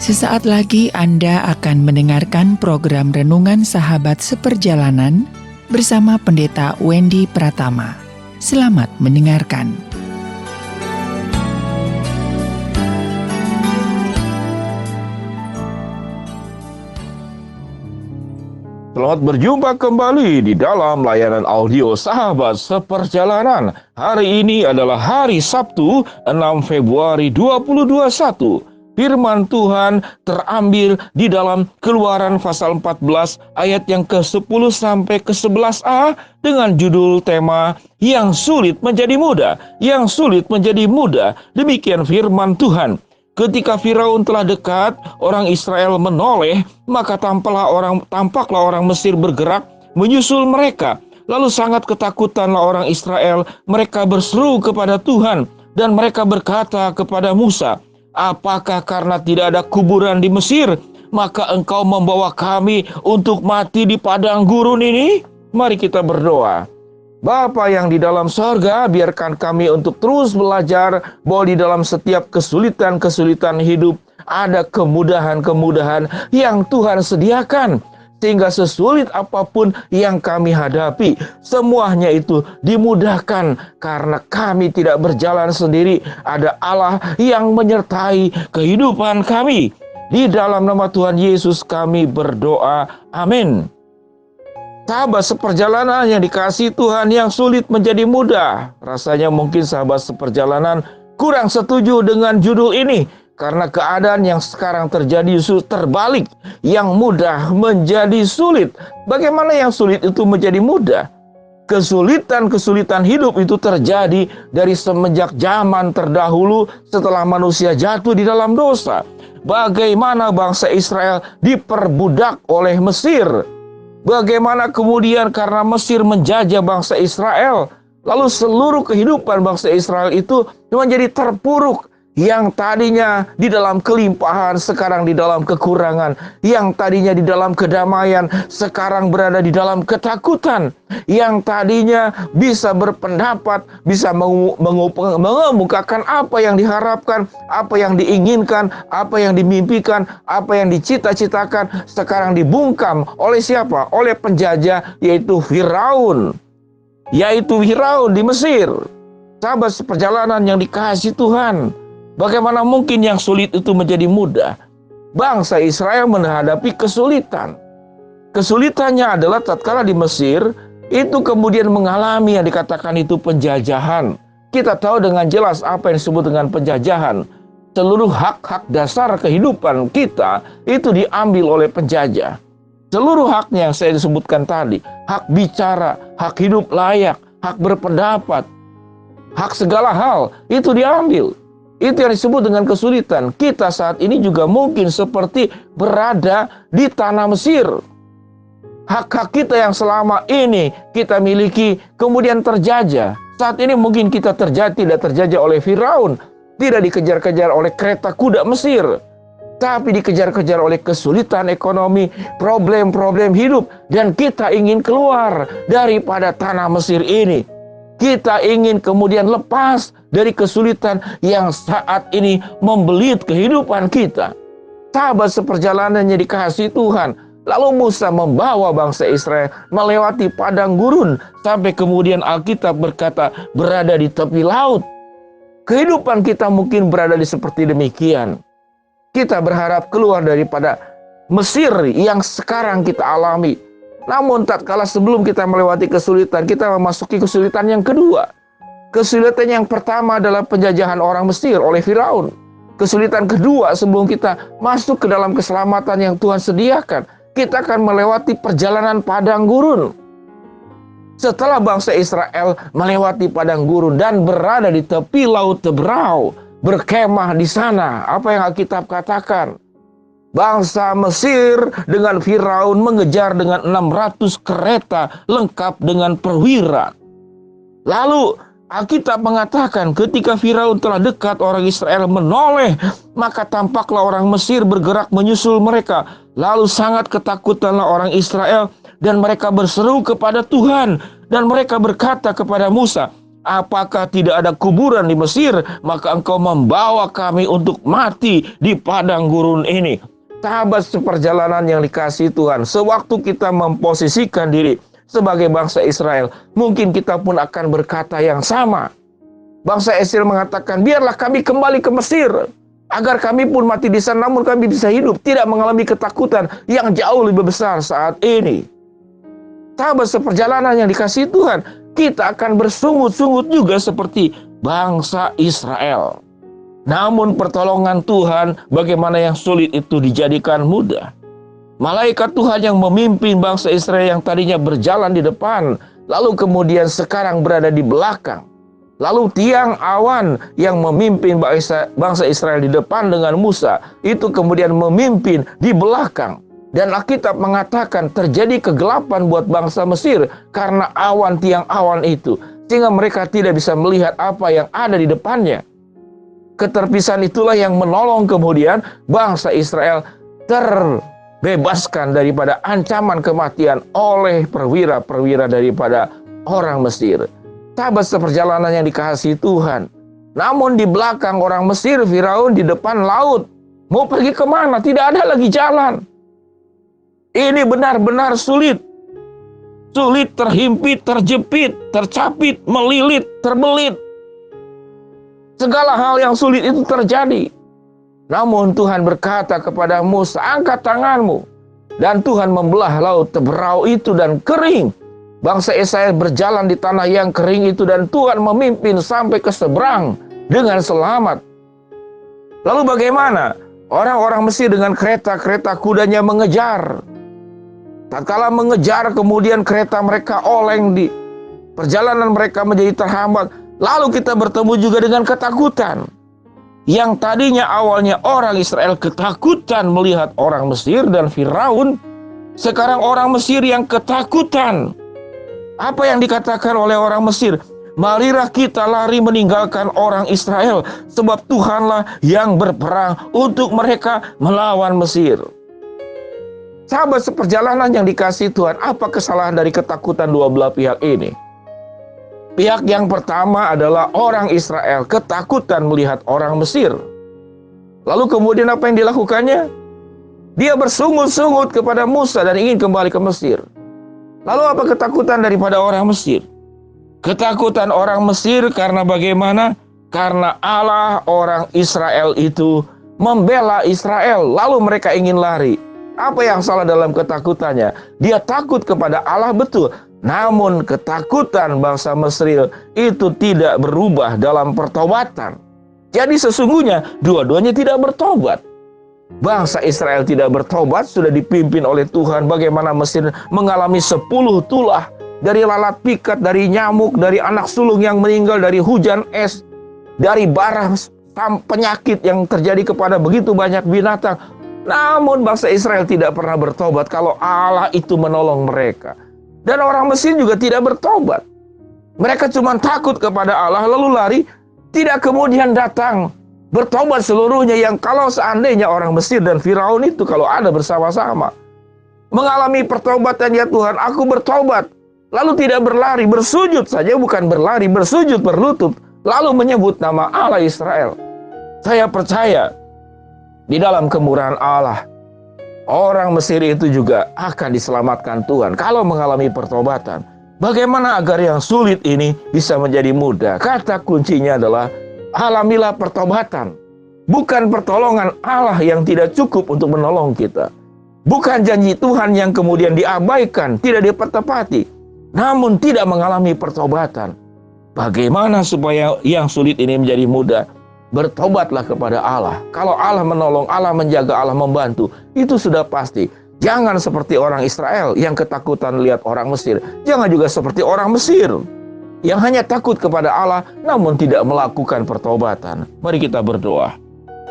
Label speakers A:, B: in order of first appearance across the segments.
A: Sesaat lagi Anda akan mendengarkan program Renungan Sahabat Seperjalanan bersama Pendeta Wendy Pratama. Selamat mendengarkan.
B: Selamat berjumpa kembali di dalam layanan audio Sahabat Seperjalanan. Hari ini adalah hari Sabtu 6 Februari 2021. Firman Tuhan terambil di dalam Keluaran pasal 14 ayat yang ke-10 sampai ke-11a dengan judul tema Yang Sulit Menjadi Mudah. Yang Sulit Menjadi Mudah. Demikian firman Tuhan. Ketika Firaun telah dekat, orang Israel menoleh, maka tampaklah orang Mesir bergerak menyusul mereka. Lalu sangat ketakutanlah orang Israel, mereka berseru kepada Tuhan, dan mereka berkata kepada Musa, "Apakah karena tidak ada kuburan di Mesir, maka engkau membawa kami untuk mati di padang gurun ini?" Mari kita berdoa. Bapa yang di dalam sorga, biarkan kami untuk terus belajar bahwa di dalam setiap kesulitan-kesulitan hidup ada kemudahan-kemudahan yang Tuhan sediakan. Sehingga sesulit apapun yang kami hadapi, semuanya itu dimudahkan karena kami tidak berjalan sendiri. Ada Allah yang menyertai kehidupan kami. Di dalam nama Tuhan Yesus kami berdoa. Amin. Sahabat seperjalanan yang dikasihi Tuhan, yang sulit menjadi mudah. Rasanya mungkin sahabat seperjalanan kurang setuju dengan judul ini. Karena keadaan yang sekarang terjadi justru terbalik. Yang mudah menjadi sulit. Bagaimana yang sulit itu menjadi mudah? Kesulitan-kesulitan hidup itu terjadi dari semenjak zaman terdahulu setelah manusia jatuh di dalam dosa. Bagaimana bangsa Israel diperbudak oleh Mesir. Bagaimana kemudian karena Mesir menjajah bangsa Israel, lalu seluruh kehidupan bangsa Israel itu menjadi terpuruk. Yang tadinya di dalam kelimpahan, sekarang di dalam kekurangan. Yang tadinya di dalam kedamaian, sekarang berada di dalam ketakutan. Yang tadinya bisa berpendapat, bisa mengemukakan apa yang diharapkan, apa yang diinginkan, apa yang dimimpikan, apa yang dicita-citakan, sekarang dibungkam oleh siapa? Oleh penjajah, yaitu Firaun. Yaitu Firaun di Mesir. Sahabat seperjalanan yang dikasihi Tuhan, bagaimana mungkin yang sulit itu menjadi mudah? Bangsa Israel menghadapi kesulitan. Kesulitannya adalah tatkala di Mesir, itu kemudian mengalami yang dikatakan itu penjajahan. Kita tahu dengan jelas apa yang disebut dengan penjajahan. Seluruh hak-hak dasar kehidupan kita itu diambil oleh penjajah. Seluruh haknya yang saya disebutkan tadi, hak bicara, hak hidup layak, hak berpendapat, hak segala hal, itu diambil. Itu yang disebut dengan kesulitan. Kita saat ini juga mungkin seperti berada di tanah Mesir. Hak-hak kita yang selama ini kita miliki kemudian terjajah. Saat ini mungkin kita tidak terjajah oleh Firaun. Tidak dikejar-kejar oleh kereta kuda Mesir. Tapi dikejar-kejar oleh kesulitan ekonomi, problem-problem hidup. Dan kita ingin keluar daripada tanah Mesir ini. Kita ingin kemudian lepas dari kesulitan yang saat ini membelit kehidupan kita. Sahabat seperjalanannya dikasihi Tuhan. Lalu Musa membawa bangsa Israel melewati padang gurun. Sampai kemudian Alkitab berkata berada di tepi laut. Kehidupan kita mungkin berada di seperti demikian. Kita berharap keluar daripada Mesir yang sekarang kita alami. Namun tatkala sebelum kita melewati kesulitan, kita memasuki kesulitan yang kedua. Kesulitan yang pertama adalah penjajahan orang Mesir oleh Firaun. Kesulitan kedua sebelum kita masuk ke dalam keselamatan yang Tuhan sediakan, kita akan melewati perjalanan padang gurun. Setelah bangsa Israel melewati padang gurun dan berada di tepi laut Tebrau, berkemah di sana, apa yang Alkitab katakan? Bangsa Mesir dengan Firaun mengejar dengan 600 kereta lengkap dengan perwira. Lalu Alkitab mengatakan ketika Firaun telah dekat, orang Israel menoleh, maka tampaklah orang Mesir bergerak menyusul mereka. Lalu sangat ketakutanlah orang Israel dan mereka berseru kepada Tuhan. Dan mereka berkata kepada Musa, Apakah tidak ada kuburan di Mesir? Maka engkau membawa kami untuk mati di padang gurun ini. Sahabat seperjalanan yang dikasihi Tuhan, sewaktu kita memposisikan diri sebagai bangsa Israel, mungkin kita pun akan berkata yang sama. Bangsa Israel mengatakan, biarlah kami kembali ke Mesir, agar kami pun mati di sana, namun kami bisa hidup, tidak mengalami ketakutan yang jauh lebih besar saat ini. Sahabat seperjalanan yang dikasihi Tuhan, kita akan bersungut-sungut juga seperti bangsa Israel. Namun pertolongan Tuhan, bagaimana yang sulit itu dijadikan mudah. Malaikat Tuhan yang memimpin bangsa Israel yang tadinya berjalan di depan, lalu kemudian sekarang berada di belakang. Lalu tiang awan yang memimpin bangsa Israel di depan dengan Musa, itu kemudian memimpin di belakang. Dan Alkitab mengatakan terjadi kegelapan buat bangsa Mesir karena awan tiang awan itu. Sehingga mereka tidak bisa melihat apa yang ada di depannya. Keterpisahan itulah yang menolong kemudian bangsa Israel terbebaskan daripada ancaman kematian oleh perwira-perwira daripada orang Mesir. Sahabat seperjalanan yang dikasihi Tuhan. Namun di belakang orang Mesir, Firaun, di depan laut. Mau pergi kemana? Tidak ada lagi jalan. Ini benar-benar sulit. Sulit, terhimpit, terjepit, tercapit, melilit, terbelit. Segala hal yang sulit itu terjadi. Namun Tuhan berkata kepada Musa, angkat tanganmu. Dan Tuhan membelah laut Teberau itu dan kering. Bangsa Israel berjalan di tanah yang kering itu dan Tuhan memimpin sampai ke seberang dengan selamat. Lalu bagaimana? Orang-orang Mesir dengan kereta-kereta kudanya mengejar. Tatkala mengejar, kemudian kereta mereka oleng, di perjalanan mereka menjadi terhambat. Lalu kita bertemu juga dengan ketakutan. Yang tadinya awalnya orang Israel ketakutan melihat orang Mesir dan Firaun, sekarang orang Mesir yang ketakutan. Apa yang dikatakan oleh orang Mesir? Marilah kita lari meninggalkan orang Israel, sebab Tuhanlah yang berperang untuk mereka melawan Mesir. Sahabat seperjalanan yang dikasihi Tuhan, apa kesalahan dari ketakutan dua belah pihak ini? Pihak yang pertama adalah orang Israel ketakutan melihat orang Mesir. Lalu kemudian apa yang dilakukannya? Dia bersungut-sungut kepada Musa dan ingin kembali ke Mesir. Lalu apa ketakutan daripada orang Mesir? Ketakutan orang Mesir karena bagaimana? Karena Allah orang Israel itu membela Israel, lalu mereka ingin lari. Apa yang salah dalam ketakutannya? Dia takut kepada Allah, betul. Namun ketakutan bangsa Mesir itu tidak berubah dalam pertobatan. Jadi sesungguhnya dua-duanya tidak bertobat. Bangsa Israel tidak bertobat, sudah dipimpin oleh Tuhan. Bagaimana Mesir mengalami 10 tulah. Dari lalat pikat, dari nyamuk, dari anak sulung yang meninggal, dari hujan es, dari bara penyakit yang terjadi kepada begitu banyak binatang. Namun bangsa Israel tidak pernah bertobat kalau Allah itu menolong mereka. Dan orang Mesir juga tidak bertobat. Mereka cuma takut kepada Allah lalu lari, tidak kemudian datang bertobat seluruhnya, yang kalau seandainya orang Mesir dan Firaun itu kalau ada bersama-sama mengalami pertobatan, ya Tuhan aku bertobat, lalu tidak berlari, bersujud saja, bukan berlari, bersujud berlutut, lalu menyebut nama Allah Israel. Saya percaya di dalam kemurahan Allah, orang Mesir itu juga akan diselamatkan Tuhan kalau mengalami pertobatan. Bagaimana agar yang sulit ini bisa menjadi mudah? Kata kuncinya adalah alamilah pertobatan. Bukan pertolongan Allah yang tidak cukup untuk menolong kita. Bukan janji Tuhan yang kemudian diabaikan, tidak dipatepati, namun tidak mengalami pertobatan. Bagaimana supaya yang sulit ini menjadi mudah? Bertobatlah kepada Allah. Kalau Allah menolong, Allah menjaga, Allah membantu, itu sudah pasti. Jangan seperti orang Israel yang ketakutan lihat orang Mesir. Jangan juga seperti orang Mesir yang hanya takut kepada Allah namun tidak melakukan pertobatan. Mari kita berdoa.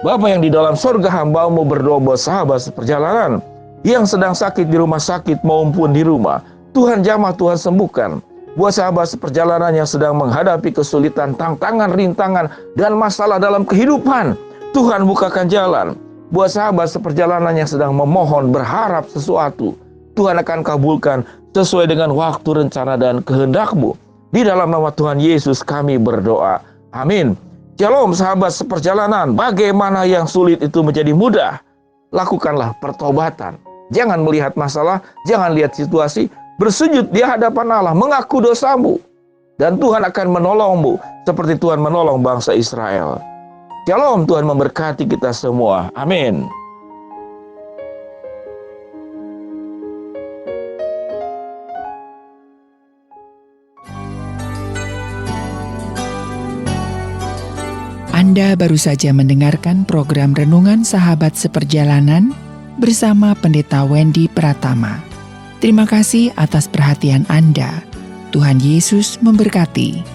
B: Bapa yang di dalam surga, hamba-Mu berdoa buat sahabat seperjalanan yang sedang sakit di rumah sakit maupun di rumah. Tuhan jamah, Tuhan sembuhkan. Buat sahabat seperjalanan yang sedang menghadapi kesulitan, tantangan, rintangan, dan masalah dalam kehidupan, Tuhan bukakan jalan. Buat sahabat seperjalanan yang sedang memohon, berharap sesuatu, Tuhan akan kabulkan sesuai dengan waktu, rencana, dan kehendak-Mu. Di dalam nama Tuhan Yesus kami berdoa. Amin. Shalom sahabat seperjalanan. Bagaimana yang sulit itu menjadi mudah? Lakukanlah pertobatan. Jangan melihat masalah, jangan lihat situasi. Bersujud di hadapan Allah, mengaku dosamu. Dan Tuhan akan menolongmu seperti Tuhan menolong bangsa Israel. Shalom, Tuhan memberkati kita semua. Amin.
A: Anda baru saja mendengarkan program Renungan Sahabat Seperjalanan bersama Pendeta Wendy Pratama. Terima kasih atas perhatian Anda. Tuhan Yesus memberkati.